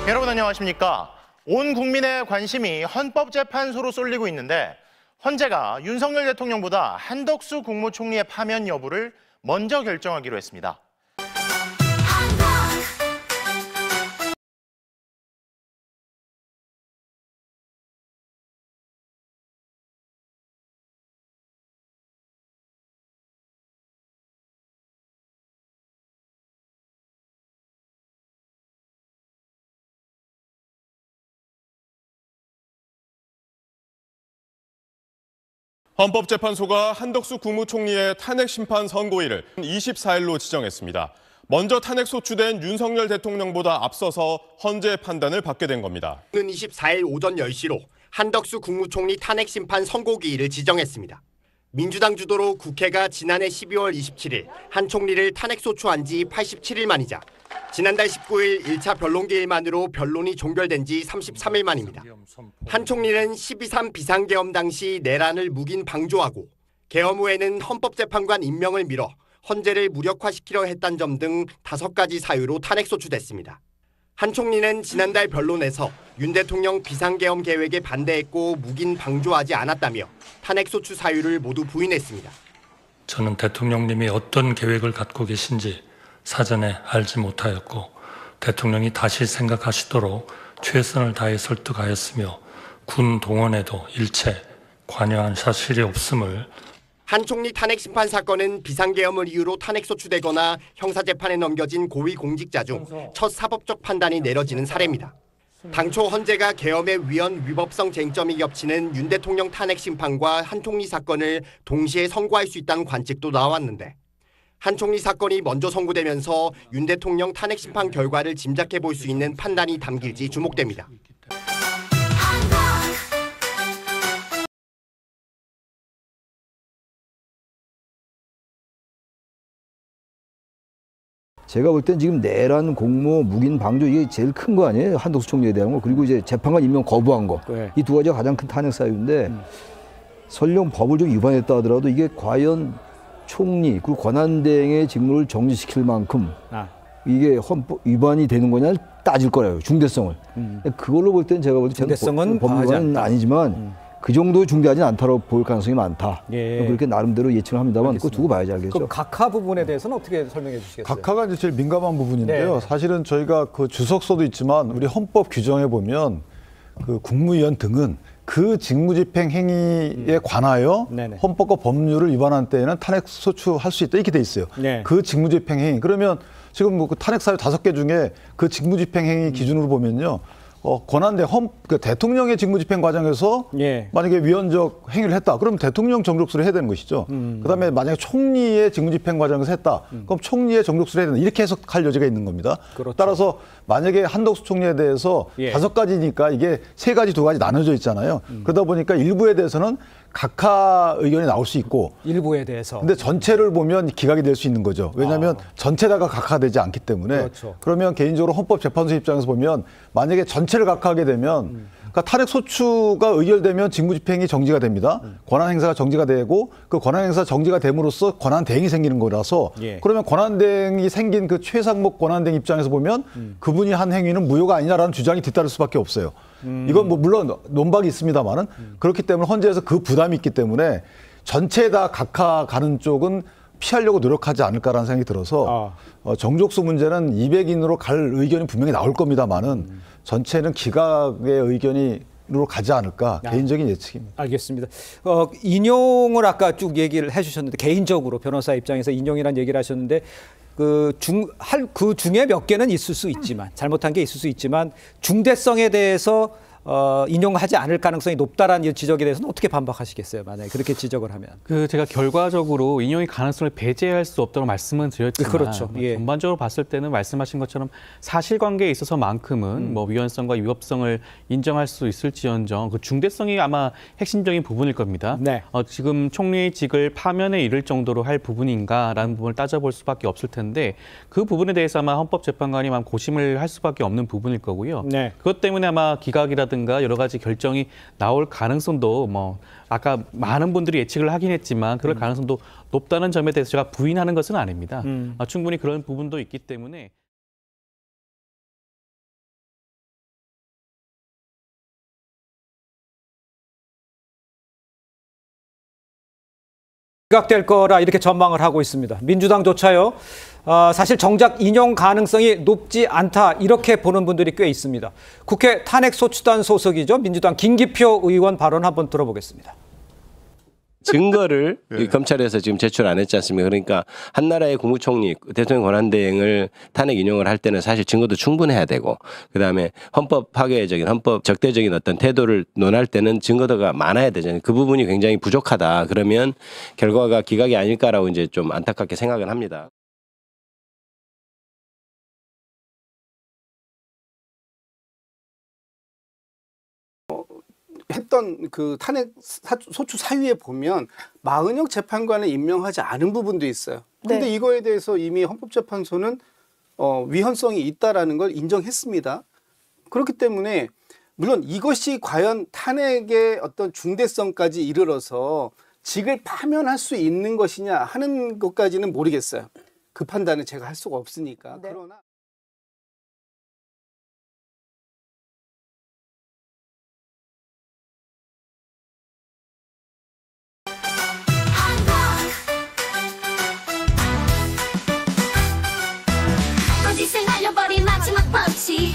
여러분 안녕하십니까? 온 국민의 관심이 헌법재판소로 쏠리고 있는데 헌재가 윤석열 대통령보다 한덕수 국무총리의 파면 여부를 먼저 결정하기로 했습니다. 헌법재판소가 한덕수 국무총리의 탄핵 심판 선고일을 24일로 지정했습니다. 먼저 탄핵 소추된 윤석열 대통령보다 앞서서 헌재의 판단을 받게 된 겁니다. 오는 24일 오전 10시로 한덕수 국무총리 탄핵 심판 선고기일을 지정했습니다. 민주당 주도로 국회가 지난해 12월 27일 한 총리를 탄핵 소추한 지 87일 만이자 지난달 19일 1차 변론기일만으로 변론이 종결된 지 33일 만입니다. 한 총리는 12.3 비상계엄 당시 내란을 묵인 방조하고 계엄 후에는 헌법재판관 임명을 미뤄 헌재를 무력화시키려 했다는 점 등 5가지 사유로 탄핵 소추됐습니다. 한 총리는 지난달 변론에서 윤 대통령 비상계엄 계획에 반대했고 묵인 방조하지 않았다며 탄핵 소추 사유를 모두 부인했습니다. 저는 대통령님이 어떤 계획을 갖고 계신지 사전에 알지 못하였고 대통령이 다시 생각하시도록 최선을 다해 설득하였으며 군 동원에도 일체 관여한 사실이 없음을. 한 총리 탄핵 심판 사건은 비상계엄을 이유로 탄핵 소추되거나 형사재판에 넘겨진 고위공직자 중 첫 사법적 판단이 내려지는 사례입니다. 당초 헌재가 계엄의 위헌 위법성 쟁점이 겹치는 윤 대통령 탄핵 심판과 한 총리 사건을 동시에 선고할 수 있다는 관측도 나왔는데 한 총리 사건이 먼저 선고되면서 윤 대통령 탄핵 심판 결과를 짐작해 볼 수 있는 판단이 담길지 주목됩니다. 제가 볼 땐 지금 내란, 공모, 묵인, 방조 이게 제일 큰 거 아니에요? 한덕수 총리에 대한 거. 그리고 이제 재판관 임명 거부한 거. 네. 이 두 가지가 가장 큰 탄핵 사유인데 설령 법을 좀 위반했다 하더라도 이게 과연 총리 그리고 권한대행의 직무를 정지시킬 만큼 이게 헌법 위반이 되는 거냐 따질 거라요. 중대성을. 그걸로 볼 땐 제가 볼 때 중대성은 법 위반은 아니지만 그 정도 중대하지는 않다고 볼 가능성이 많다. 예. 그렇게 나름대로 예측을 합니다만 그거 두고 봐야지 알겠죠. 그 각하 부분에 대해서는 어떻게 설명해 주시겠어요? 각하가 이제 제일 민감한 부분인데요. 네. 사실은 저희가 그 주석서도 있지만 우리 헌법 규정에 보면 그 국무위원 등은 그 직무집행 행위에 관하여 헌법과 법률을 위반한 때에는 탄핵 소추할 수 있다 이렇게 돼 있어요. 네. 그 직무집행 행위. 그러면 지금 뭐 그 탄핵 사유 5개 중에 그 직무집행 행위 기준으로 보면요. 권한대 그 대통령의 직무집행 과정에서 만약에 위헌적 행위를 했다. 그럼 대통령 정족수를 해야 되는 것이죠. 그다음에 만약에 총리의 직무집행 과정에서 했다. 그럼 총리의 정족수를 해야 된다. 이렇게 해석할 여지가 있는 겁니다. 그렇죠. 따라서 만약에 한덕수 총리에 대해서 5가지니까 이게 3가지, 2가지 나눠져 있잖아요. 그러다 보니까 일부에 대해서는 각하 의견이 나올 수 있고 일부에 대해서. 근데 전체를 보면 기각이 될 수 있는 거죠. 왜냐하면 전체다가 각하되지 않기 때문에. 그렇죠. 그러면 개인적으로 헌법재판소 입장에서 보면 만약에 전체를 각하하게 되면 그러니까 탄핵 소추가 의결되면 직무집행이 정지가 됩니다. 권한 행사가 정지가 되고 그 권한 행사 정지가 됨으로써 권한 대행이 생기는 거라서 그러면 권한 대행이 생긴 그 최상목 권한 대행 입장에서 보면 그분이 한 행위는 무효가 아니냐라는 주장이 뒤따를 수밖에 없어요. 이건 뭐 물론 논박이 있습니다만은 그렇기 때문에 헌재에서 그 부담이 있기 때문에 전체 다 각하 가는 쪽은 피하려고 노력하지 않을까라는 생각이 들어서 정족수 문제는 200인으로 갈 의견이 분명히 나올 겁니다만은 전체는 기각의 의견으로 가지 않을까 개인적인 예측입니다. 알겠습니다. 인용을 아까 쭉 얘기를 해주셨는데 개인적으로 변호사 입장에서 인용이라는 얘기를 하셨는데 그 중에 몇 개는 있을 수 있지만 잘못한 게 있을 수 있지만 중대성에 대해서 인용하지 않을 가능성이 높다라는 지적에 대해서는 어떻게 반박하시겠어요? 만약에 그렇게 지적을 하면. 제가 결과적으로 인용의 가능성을 배제할 수 없다고 말씀은 드렸지만 그렇죠. 전반적으로 봤을 때는 말씀하신 것처럼 사실관계에 있어서만큼은 뭐 위헌성과 위법성을 인정할 수 있을지언정 그 중대성이 아마 핵심적인 부분일 겁니다. 지금 총리직을 파면에 이를 정도로 할 부분인가라는 부분을 따져볼 수밖에 없을 텐데 그 부분에 대해서 아마 헌법재판관이 고심을 할 수밖에 없는 부분일 거고요. 그것 때문에 아마 기각이라든가 여러 가지 결정이 나올 가능성도 아까 많은 분들이 예측을 하긴 했지만 그럴 가능성도 높다는 점에 대해서 제가 부인하는 것은 아닙니다. 충분히 그런 부분도 있기 때문에 기각될 거라 이렇게 전망을 하고 있습니다. 민주당조차요. 사실 정작 인용 가능성이 높지 않다 이렇게 보는 분들이 꽤 있습니다. 국회 탄핵소추단 소속이죠. 민주당 김기표 의원 발언 한번 들어보겠습니다. 증거를 검찰에서 지금 제출 안 했지 않습니까? 그러니까 한 나라의 국무총리, 대통령 권한대행을 탄핵 인용을 할 때는 사실 증거도 충분해야 되고, 그다음에 헌법 파괴적인, 헌법 적대적인 어떤 태도를 논할 때는 증거도가 많아야 되잖아요. 그 부분이 굉장히 부족하다. 그러면 결과가 기각이 아닐까라고 이제 좀 안타깝게 생각을 합니다. 했던 그 탄핵 소추 사유에 보면 마은영 재판관을 임명하지 않은 부분도 있어요. 근데 네. 이거에 대해서 이미 헌법재판소는 위헌성이 있다라는 걸 인정했습니다. 그렇기 때문에 물론 이것이 과연 탄핵의 어떤 중대성까지 이르러서 직을 파면할 수 있는 것이냐 하는 것까지는 모르겠어요. 그 판단은 제가 할 수가 없으니까. 네. 그러나 거짓을 날려버린 마지막 펀치